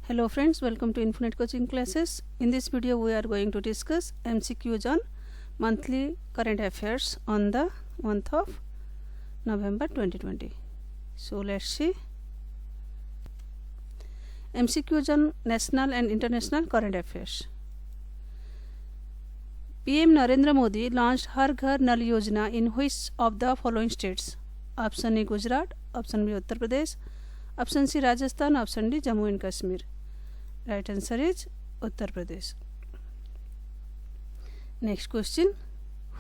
Hello friends, welcome to Infinite Coaching Classes. In this video we are going to discuss MCQs on monthly current affairs on the month of November 2020. So let's see. MCQs on national and international current affairs. PM Narendra Modi launched Har Ghar Nal Yojana in which of the following states? Option A Gujarat, option B Uttar Pradesh, option C Rajasthan, option D Jammu and Kashmir. Right answer is Uttar Pradesh. Next question.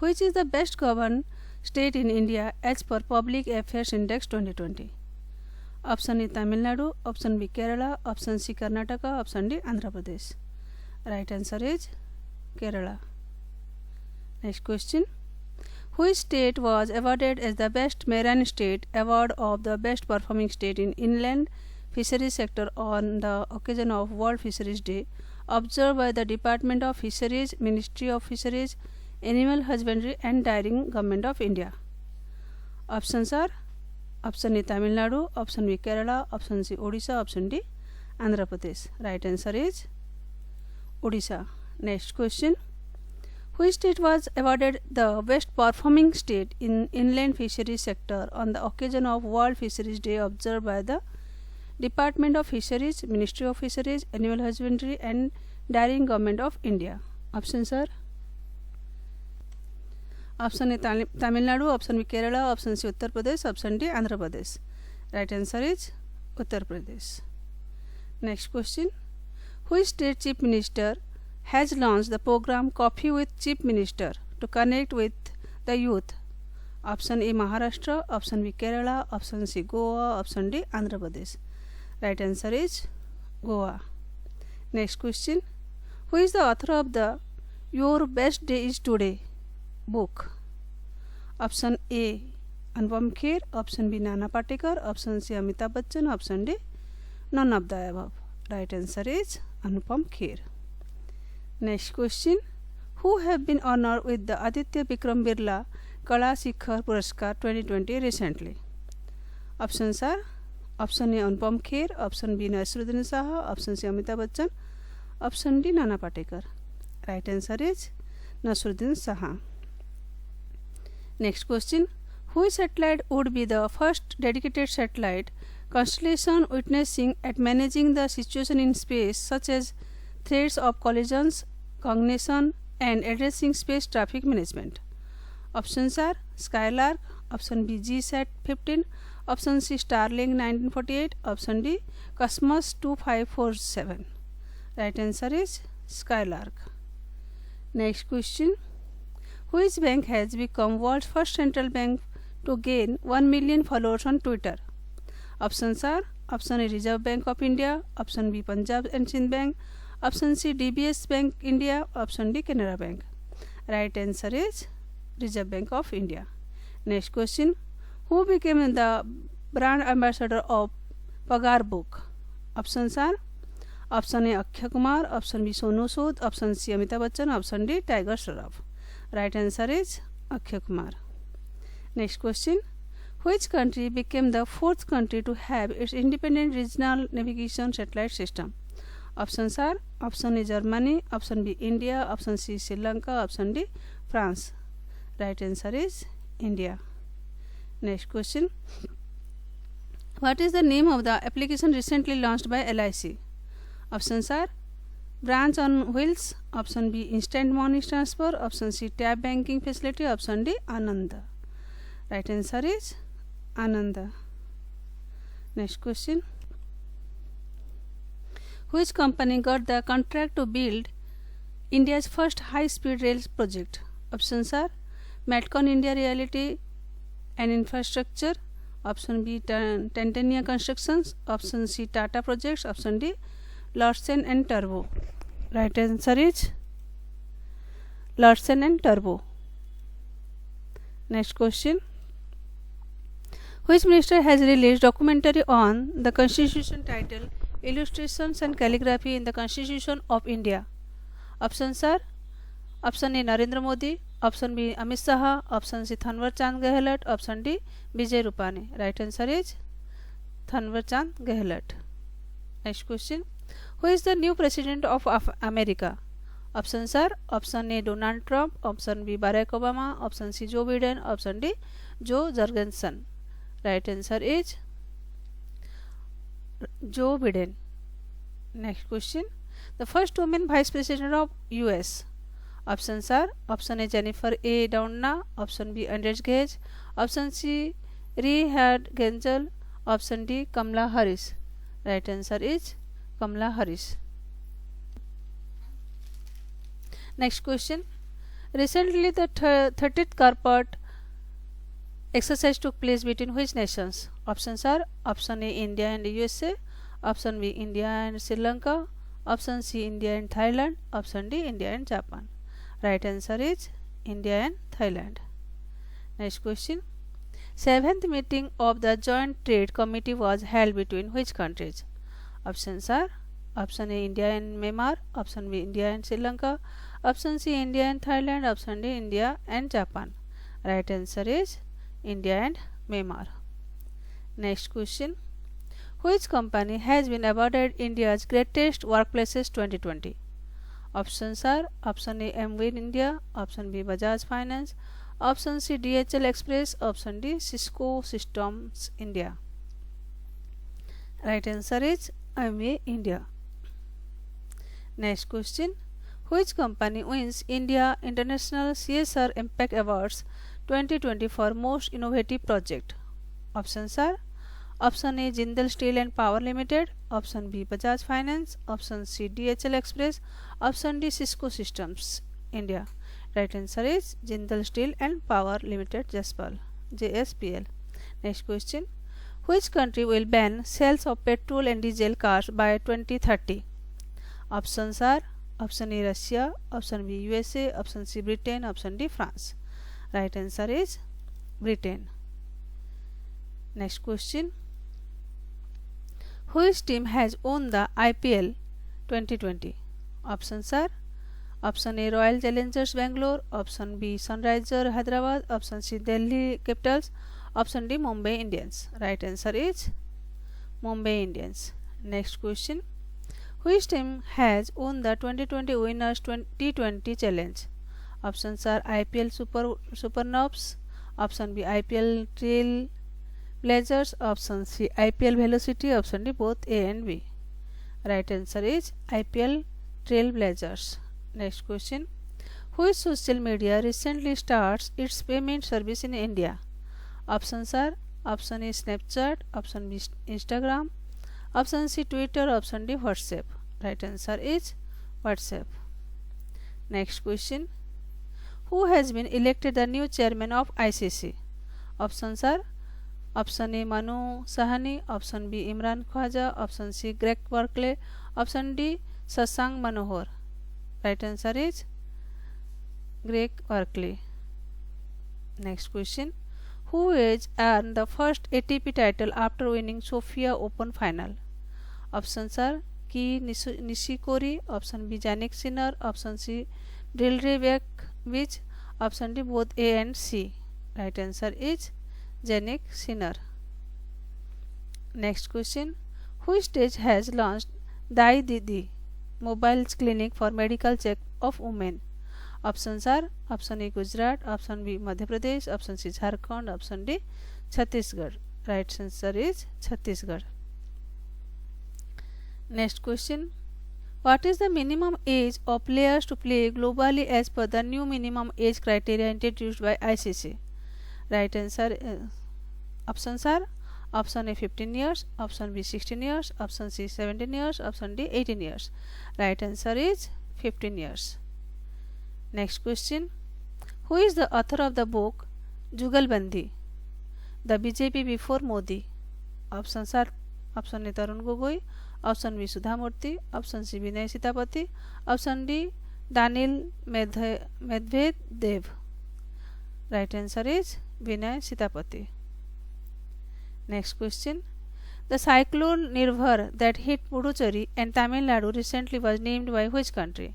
Which is the best governed state in India as per Public Affairs Index 2020? Option A Tamil Nadu, option B Kerala, option C Karnataka, option D Andhra Pradesh. Right answer is Kerala. Next question. Which state was awarded as the Best Marine State Award of the Best Performing State in Inland Fisheries sector on the occasion of World Fisheries Day, observed by the Department of Fisheries, Ministry of Fisheries, Animal Husbandry and Dairying, Government of India? Options are option A Tamil Nadu, option B Kerala, option C Odisha, option D Andhra Pradesh. Right answer is Odisha. Next question. Which state was awarded the Best Performing State in Inland Fisheries sector on the occasion of World Fisheries Day, observed by the Department of Fisheries, Ministry of Fisheries, Animal Husbandry and Dairying, Government of India? Options are option A Tamil Nadu, option B Kerala, option C Uttar Pradesh, option D Andhra Pradesh. Right answer is Uttar Pradesh. Next question. Which state chief minister has launched the program Coffee with Chief Minister to connect with the youth? Option A Maharashtra, option B Kerala, option C Goa, option D Andhra Pradesh. Right answer is Goa. Next question. Who is the author of the Your Best Day is Today book? Option A Anupam Kher, option B Nana Patekar, option C Amitabh Bachchan, option D none of the above. Right answer is Anupam Kher. Next question. Who have been honored with the Aditya Vikram Birla Kala Shikhar Puraskar 2020 recently? Options are option A Anupam Kher, option B Naseeruddin Saha, option C Amitabh Bachchan, option D Nana Patekar. Right answer is Naseeruddin Saha. Next question. Which satellite would be the first dedicated satellite constellation witnessing at managing the situation in space, such as threats of collisions, cognizance and addressing space traffic management? Options are Skylark, option B GSAT 15, option C Starlink 1948, option D Cosmos 2547. Right answer is Skylark. Next question. Which bank has become world's first central bank to gain 1 million followers on Twitter? Options are option A Reserve Bank of India, option B Punjab and Sind Bank, option C DBS Bank India, option D Canara Bank. Right answer is Reserve Bank of India. Next question. Who became the brand ambassador of Pagar book? Options are option A Akshay Kumar, option B Sonu Sood, option C Amitabh Bachchan, option D Tiger Shroff. Right answer is Akshay Kumar. Next question. Which country became the fourth country to have its independent regional navigation satellite system? Options are option A Germany, option B India, option C Sri Lanka, option D France. Right answer is India. Next question. What is the name of the application recently launched by LIC? Options are Branch on Wheels, option B Instant Money Transfer, option C Tab Banking Facility, option D Ananda. Right answer is Ananda. Next question. Which company got the contract to build India's first high-speed rail project? Options are Metcon India Realty and Infrastructure, option B Titania Constructions, option C Tata Projects, option D Larsen and Turbo. Right answer is Larsen and Turbo. Next question. Which minister has released documentary on the Constitution titled Illustrations and Calligraphy in the Constitution of India? Options are option A Narendra Modi, option B Amit Shah, option C Thanwar Chand Gehlot, option D Vijay Rupani. Right answer is Thanwar Chand Gehlot. Next question. Who is the new president of America? Options are option A Donald Trump, option B Barack Obama, option C Joe Biden, option D Joe Jorgensen. Right answer is Joe Biden. Next question. The first woman vice president of US. Options are option A Jennifer A. Doudna, option B Andrew Gage, option C Reinhard Genzel, option D Kamala Harris. Right answer is Kamala Harris. Next question. Recently the 30th Carpet exercise took place between which nations? Options are option A India and USA, option B India and Sri Lanka, option C India and Thailand, option D India and Japan. Right answer is India and Thailand. Next question. 7th meeting of the Joint Trade Committee was held between which countries? Options are option A India and Myanmar, option B India and Sri Lanka, option C India and Thailand, option D India and Japan. Right answer is India and Myanmar. Next question. Which company has been awarded India's Greatest Workplaces 2020? Options are option A Amway India, option B Bajaj Finance, option C DHL Express, option D Cisco Systems India. Right answer is Amway India. Next question. Which company wins India International CSR Impact Awards 2020 for Most Innovative Project? Options are option A Jindal Steel and Power Limited, option B Bajaj Finance, option C DHL Express, option D Cisco Systems India. Right answer is Jindal Steel and Power Limited JSPL. Next question. Which country will ban sales of petrol and diesel cars by 2030? Options are option A Russia, option B USA, option C Britain, option D France. Right answer is Britain. Next question. Which team has won the IPL 2020? Options are option A Royal Challengers Bangalore, option B Sunrisers Hyderabad, option C Delhi Capitals, option D Mumbai Indians. Right answer is Mumbai Indians. Next question. Which team has won the 2020 Winners T20 Challenge? Options are IPL Supernovs, option B IPL Trail Blazers, option C IPL Velocity, option D both A and B. Right answer is IPL Trail Blazers. Next question. Which social media recently starts its payment service in India? Options are option A Snapchat, option B Instagram, option C Twitter, option D WhatsApp. Right answer is WhatsApp. Next question. Who has been elected the new chairman of ICC? Options are option A Manu Sahani, option B Imran Khwaja, option C Greg Barclay, option D Shashank Manohar. Right answer is Greg Barclay. Next question. Who has earned the first ATP title after winning Sofia Open final? Options are Kei Nishikori, option B Jannik Sinner, option C Dilraj Beck, option D both A and C. Right answer is Jannik Sinner. Next question. Which state has launched Dai Didi mobile clinic for medical check of women? Options are option A Gujarat, option B Madhya Pradesh, option C Jharkhand, option D Chhattisgarh. Right answer is Chhattisgarh. Next question. What is the minimum age of players to play globally as per the new minimum age criteria introduced by ICC? Right answer options are option A 15 years, option B 16 years, option C 17 years, option D 18 years. Right answer is 15 years. Next question. Who is the author of the book Jugalbandi, the BJP before Modi? Options are option A Tarun Gogoi, option B Sudha Murthy, option C Vinay Sitapati, option D Daniel Medvedev. Right answer is Vinay Sitapati. Next question. The cyclone Nirbhar that hit Puducherry and Tamil Nadu recently was named by which country?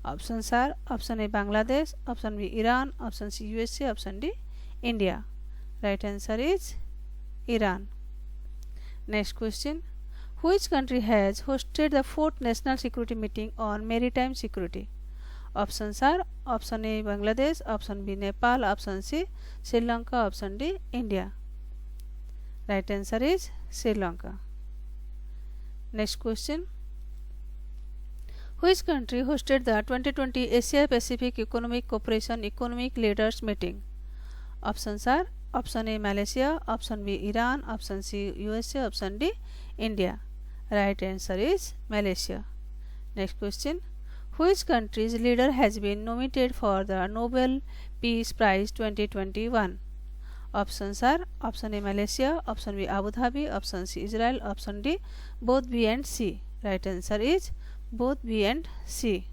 Options are option A Bangladesh, option B Iran, option C USA, option D India. Right answer is Iran. Next question. Which country has hosted the 4th National Security Meeting on Maritime Security? Options are option A Bangladesh, option B Nepal, option C Sri Lanka, option D India. Right answer is Sri Lanka. Next question. Which country hosted the 2020 Asia Pacific Economic Cooperation Economic Leaders Meeting? Options are option A Malaysia, option B Iran, option C USA, option D India. Right answer is Malaysia. Next question. Which country's leader has been nominated for the Nobel Peace Prize 2021? Options are option A Malaysia, option B Abu Dhabi, option C Israel, option D both B and C. Right answer is both B and C.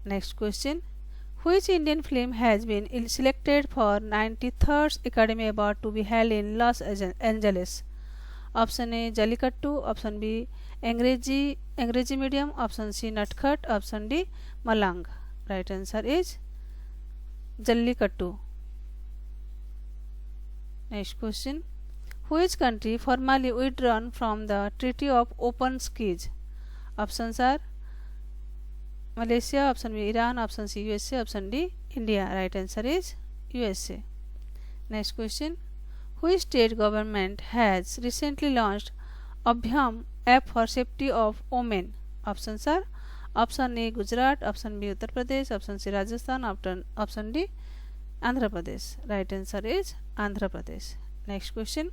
Next question. Which Indian film has been selected for 93rd Academy Award to be held in Los Angeles? Option A Jallikattu, option B Angrezi medium, option C Natkhat, option D Malang. Right answer is Jallikattu. Next question. Which country formally withdrawn from the Treaty of Open Skies? Options are Malaysia, option B Iran, option C USA, option D India. Right answer is USA. Next question. Which state government has recently launched Abhyam app for safety of women? Options are option A Gujarat, option B Uttar Pradesh, option C Rajasthan, option D Andhra Pradesh. Right answer is Andhra Pradesh. Next question.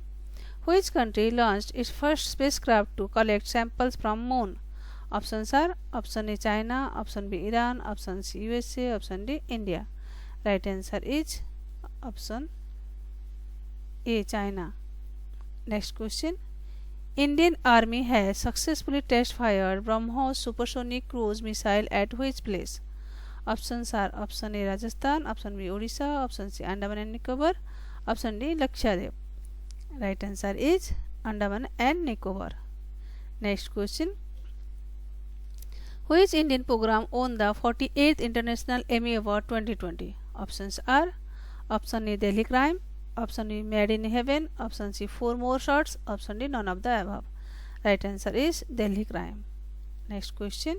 Which country launched its first spacecraft to collect samples from moon? Options are option A China, option B Iran, option C USA, option D India. Right answer is option A China. Next question. Indian Army has successfully test fired BrahMos supersonic cruise missile at which place? Options are option A Rajasthan, option B Odisha, option C Andaman and Nicobar, option D Lakshadweep. Right answer is Andaman and Nicobar. Next question. Which Indian program won the 48th International Emmy Award 2020? Options are option A Delhi Crime, option B Made in Heaven, option C 4 More Shots, option D none of the above. Right answer is Delhi Crime. Next question.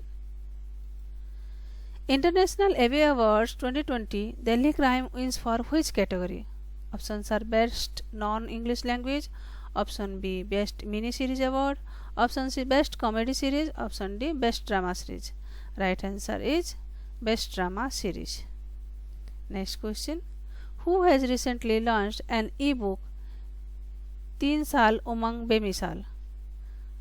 International Emmy Awards 2020 Delhi Crime wins for which category? Options are Best Non-English Language, option B Best Mini Series Award, option C Best Comedy Series, option D Best Drama Series. Right answer is Best Drama Series. Next question. Who has recently launched an e-book 3 साल उमंग बेमिसाल?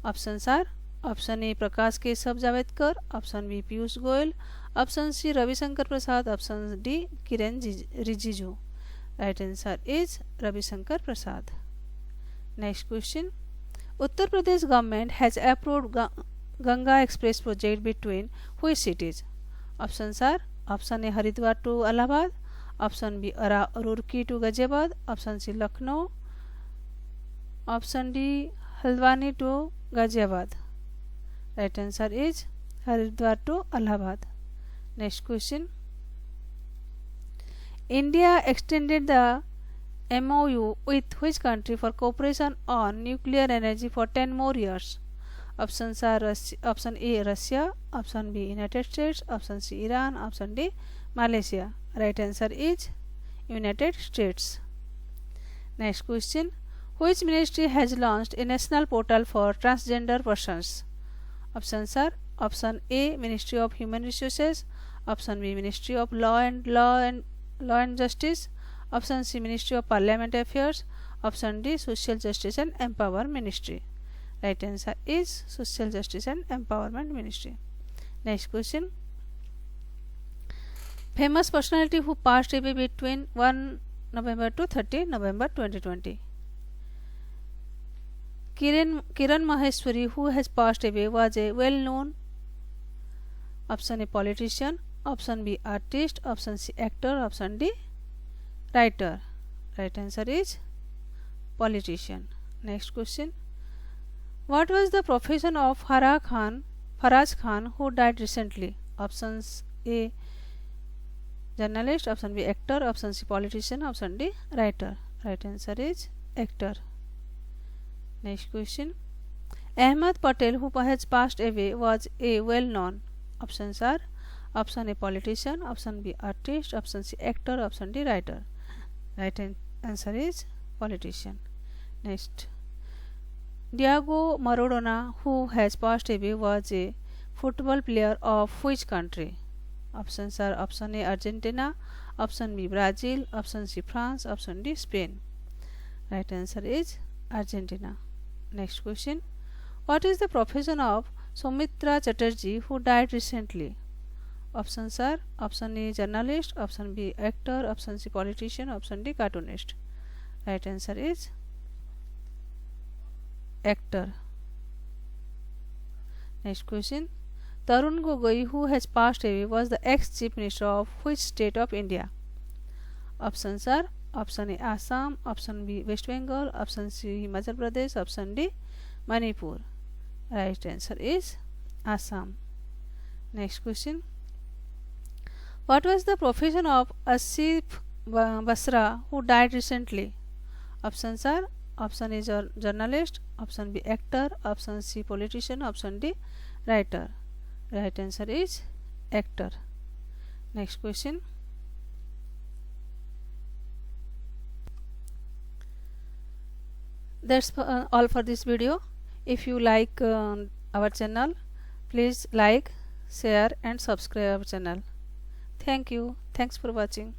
Options are option A Prakash Keshav Javadkar, option B Piyush Goyal, option C Ravi Shankar Prasad, option D Kiren Rijiju. Right answer is Ravi Shankar Prasad. Next question. Uttar Pradesh government has approved Ganga Express project between which cities? Options are option A Haridwar to Allahabad, option B Roorkee to Ghaziabad, option C Lucknow, option D Haldwani to Ghaziabad. Right answer is Haridwar to Allahabad. Next question. India extended the MOU with which country for cooperation on nuclear energy for 10 more years? Options are option A Russia, option B United States, option C Iran, option D Malaysia. Right answer is United States. Next question. Which ministry has launched a national portal for transgender persons? Options are option A Ministry of Human Resources, option B Ministry of Law and Justice, option C Ministry of Parliament Affairs, option D Social Justice and Empowerment Ministry. Right answer is Social Justice and Empowerment Ministry. Next question. Famous personality who passed away between 1 November to 30 November 2020. Kiran Maheshwari, who has passed away, was a well-known option A politician, option B artist, option C actor, option D writer. Right answer is politician. Next question. What was the profession of Faraz Khan, who died recently? Options A journalist, option B actor, option C politician, option D writer. Right answer is actor. Next question. Ahmed Patel, who has passed away, was a well-known. Options are option A politician, option B artist, option C actor, option D writer. Right answer is politician. Next, Diego Maradona, who has passed away, was a football player of which country? Options are option A Argentina, option B Brazil, option C France, option D Spain. Right answer is Argentina. Next question. What is the profession of Soumitra Chatterjee, who died recently? Options are option A journalist, option B actor, option C politician, option D cartoonist. Right answer is actor. Next question. Tarun Gogoi, who has passed away, was the ex-chief minister of which state of India? Options are option A Assam, option B West Bengal, option C Himachal Pradesh, option D Manipur. Right answer is Assam. Next question. What was the profession of Asif Basra, who died recently? Options are option A journalist, option B actor, option C politician, option D writer. Right answer is actor. Next question. That's all for this video. If you like our channel, please like, share and subscribe our channel. Thank you. Thanks for watching.